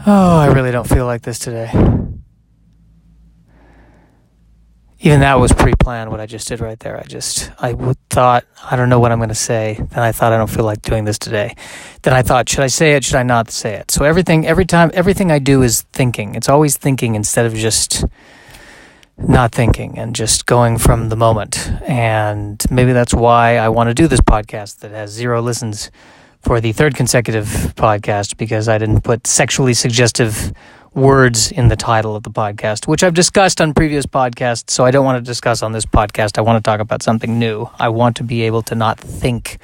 Oh, I really don't feel like this today. Even that was pre-planned, what I just did right there. I thought, I don't know what I'm going to say. Then I thought, I don't feel like doing this today. Then I thought, should I say it? Should I not say it? So everything I do is thinking. It's always thinking instead of just not thinking and just going from the moment. And maybe that's why I want to do this podcast that has 0 listens for the 3rd consecutive podcast, because I didn't put sexually suggestive words in the title of the podcast, which I've discussed on previous podcasts, so I don't want to discuss on this podcast. I want to talk about something new. I want to be able to not think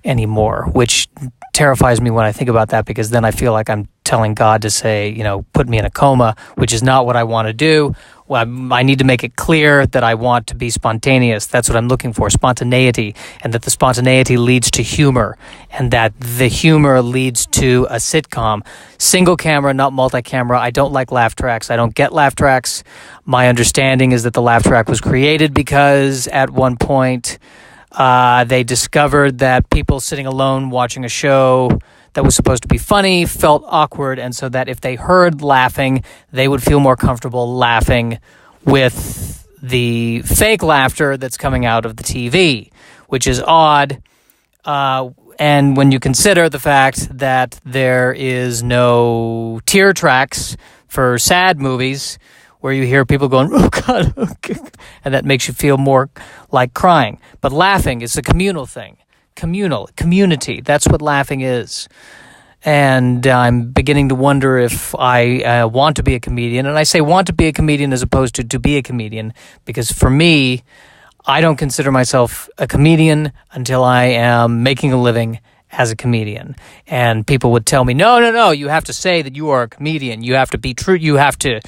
anymore, which terrifies me when I think about that, because then I feel like I'm telling God to say, put me in a coma, which is not what I want to do. I need to make it clear that I want to be spontaneous. That's what I'm looking for, spontaneity, and that the spontaneity leads to humor, and that the humor leads to a sitcom. Single camera, not multi-camera. I don't like laugh tracks. I don't get laugh tracks. My understanding is that the laugh track was created because at one point they discovered that people sitting alone watching a show that was supposed to be funny felt awkward, and so that if they heard laughing, they would feel more comfortable laughing with the fake laughter that's coming out of the TV, which is odd. And when you consider the fact that there is no tear tracks for sad movies, where you hear people going, oh God, okay, and that makes you feel more like crying. But laughing is a communal thing. Community. That's what laughing is. And I'm beginning to wonder if I want to be a comedian. And I say want to be a comedian as opposed to be a comedian, because for me, I don't consider myself a comedian until I am making a living as a comedian. And people would tell me, no, you have to say that you are a comedian. You have to be true. You have to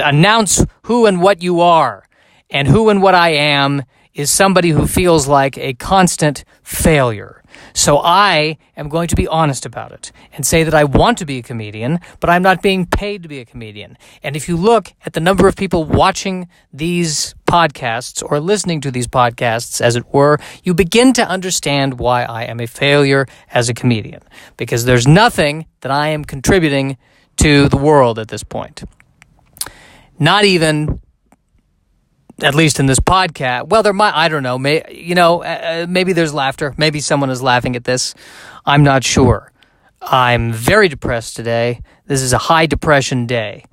announce who and what you are. And who and what I am is somebody who feels like a constant failure. So I am going to be honest about it and say that I want to be a comedian, but I'm not being paid to be a comedian. And if you look at the number of people watching these podcasts or listening to these podcasts, as it were, you begin to understand why I am a failure as a comedian, because there's nothing that I am contributing to the world at this point. Not even, at least in this podcast. Well, there might, I don't know, maybe there's laughter. Maybe someone is laughing at this. I'm not sure. I'm very depressed today. This is a high depression day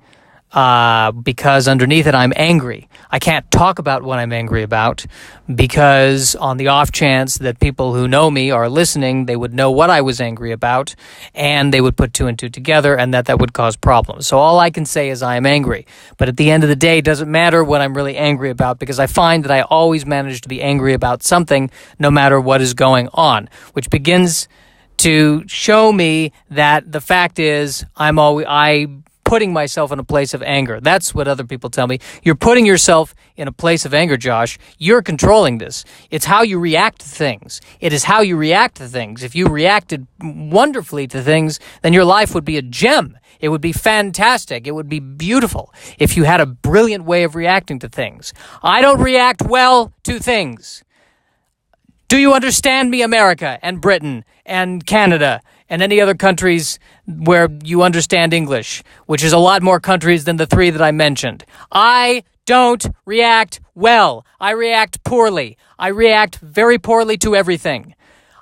because underneath it, I'm angry. I can't talk about what I'm angry about because on the off chance that people who know me are listening, they would know what I was angry about, and they would put 2 and 2 together, and that would cause problems. So all I can say is I am angry. But at the end of the day, it doesn't matter what I'm really angry about, because I find that I always manage to be angry about something no matter what is going on, which begins to show me that the fact is I'm putting myself in a place of anger. That's what other people tell me. You're putting yourself in a place of anger, Josh. You're controlling this. It's how you react to things. It is how you react to things. If you reacted wonderfully to things, then your life would be a gem. It would be fantastic. It would be beautiful if you had a brilliant way of reacting to things. I don't react well to things. Do you understand me, America and Britain and Canada and any other countries where you understand English, which is a lot more countries than the 3 that I mentioned? I don't react well. I react poorly. I react very poorly to everything.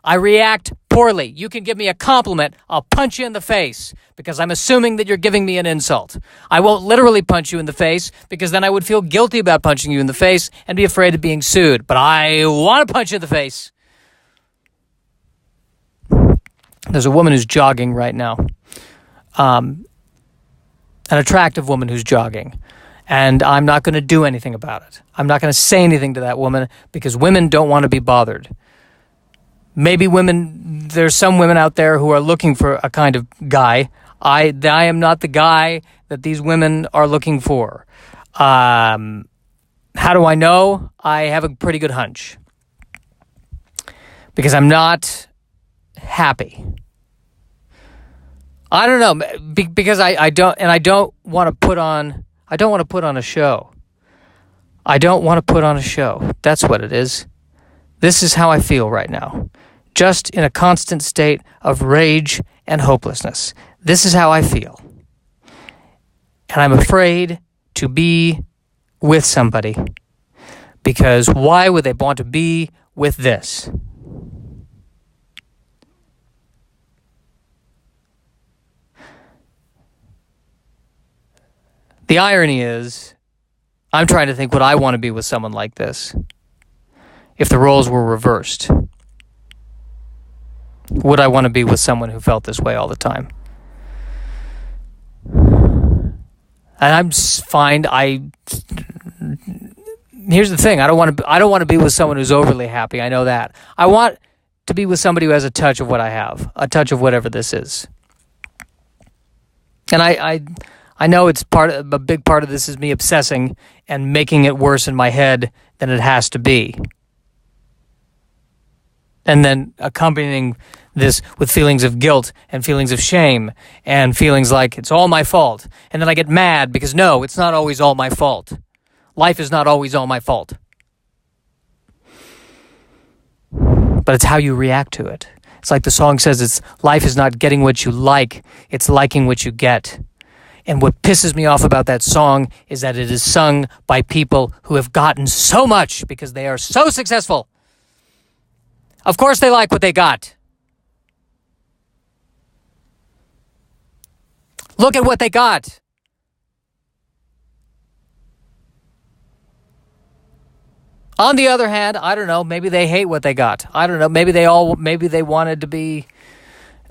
I react poorly. You can give me a compliment, I'll punch you in the face because I'm assuming that you're giving me an insult. I won't literally punch you in the face because then I would feel guilty about punching you in the face and be afraid of being sued. But I want to punch you in the face. There's a woman who's jogging right now. An attractive woman who's jogging. And I'm not going to do anything about it. I'm not going to say anything to that woman because women don't want to be bothered. Maybe there's some women out there who are looking for a kind of guy. I am not the guy that these women are looking for. How do I know? I have a pretty good hunch. Because I'm not happy. I don't know, because I don't want to put on a show. I don't want to put on a show. That's what it is. This is how I feel right now. Just in a constant state of rage and hopelessness. This is how I feel. And I'm afraid to be with somebody, because why would they want to be with this? The irony is, I'm trying to think, would I want to be with someone like this if the roles were reversed? Would I want to be with someone who felt this way all the time? And I'm fine. Here's the thing. I don't want to be with someone who's overly happy. I know that. I want to be with somebody who has a touch of what I have, a touch of whatever this is. And I know it's a big part of this is me obsessing and making it worse in my head than it has to be. And then accompanying this with feelings of guilt and feelings of shame and feelings like it's all my fault. And then I get mad because no, it's not always all my fault. Life is not always all my fault. But it's how you react to it. It's like the song says, life is not getting what you like, it's liking what you get. And what pisses me off about that song is that it is sung by people who have gotten so much because they are so successful. Of course they like what they got. Look at what they got. On the other hand, I don't know, maybe they hate what they got. I don't know, maybe they wanted to be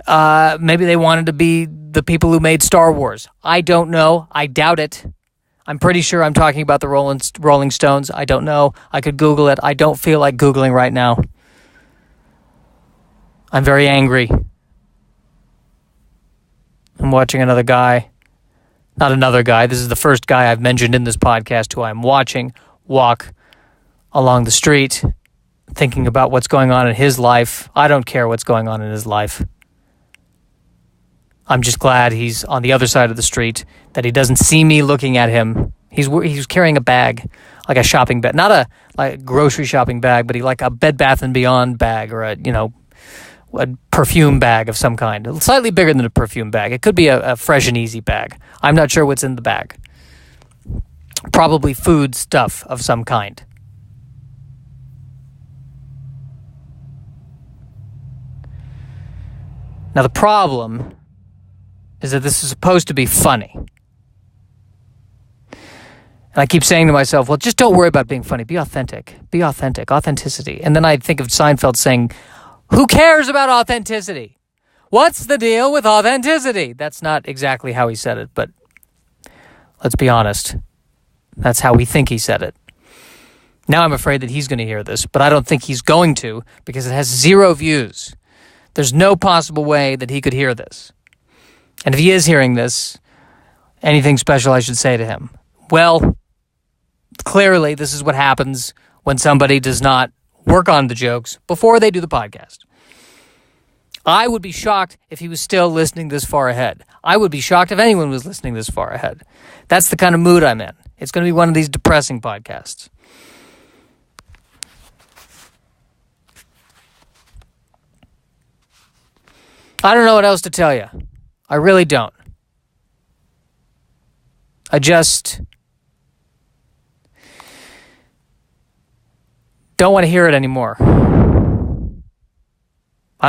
the people who made Star Wars. I don't know. I doubt it. I'm pretty sure I'm talking about the Rolling Stones. I don't know. I could Google it. I don't feel like Googling right now. I'm very angry. I'm watching another guy. Not another guy. This is the first guy I've mentioned in this podcast who I'm watching walk along the street, thinking about what's going on in his life. I don't care what's going on in his life. I'm just glad he's on the other side of the street, that he doesn't see me looking at him. He's carrying a bag, like a shopping bag, not a grocery shopping bag, but like a Bed Bath & Beyond bag, or a perfume bag of some kind. Slightly bigger than a perfume bag. It could be a Fresh and Easy bag. I'm not sure what's in the bag. Probably food stuff of some kind. Now the problem is that this is supposed to be funny. And I keep saying to myself, well, just don't worry about being funny. Be authentic. Be authentic. Authenticity. And then I think of Seinfeld saying, who cares about authenticity? What's the deal with authenticity? That's not exactly how he said it, but let's be honest. That's how we think he said it. Now I'm afraid that he's going to hear this, but I don't think he's going to, because it has 0 views. There's no possible way that he could hear this. And if he is hearing this, anything special I should say to him? Well, clearly this is what happens when somebody does not work on the jokes before they do the podcast. I would be shocked if he was still listening this far ahead. I would be shocked if anyone was listening this far ahead. That's the kind of mood I'm in. It's going to be one of these depressing podcasts. I don't know what else to tell you. I really don't. I just don't want to hear it anymore. I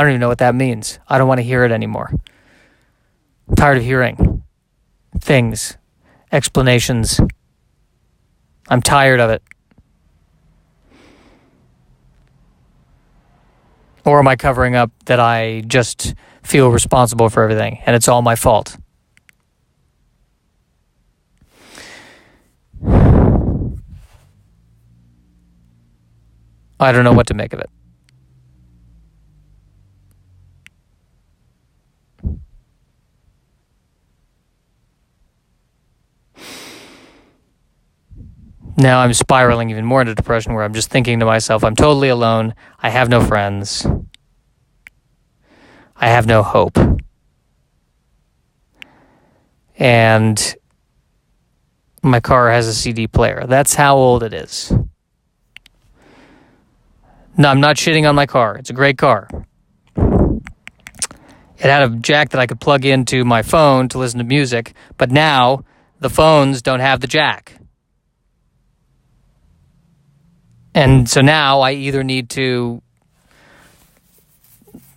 don't even know what that means. I don't want to hear it anymore. I'm tired of hearing things, explanations. I'm tired of it. Or am I covering up that I just feel responsible for everything and it's all my fault? I don't know what to make of it. Now I'm spiraling even more into depression, where I'm just thinking to myself, I'm totally alone. I have no friends. I have no hope. And my car has a CD player. That's how old it is. No, I'm not shitting on my car. It's a great car. It had a jack that I could plug into my phone to listen to music, but now the phones don't have the jack. And so now I either need to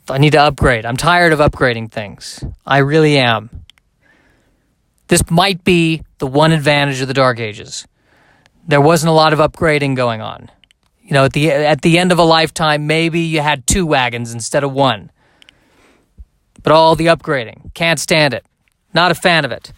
upgrade. I'm tired of upgrading things. I really am. This might be the one advantage of the Dark Ages. There wasn't a lot of upgrading going on. You know, at the end of a lifetime, maybe you had 2 wagons instead of 1. But all the upgrading, can't stand it. Not a fan of it.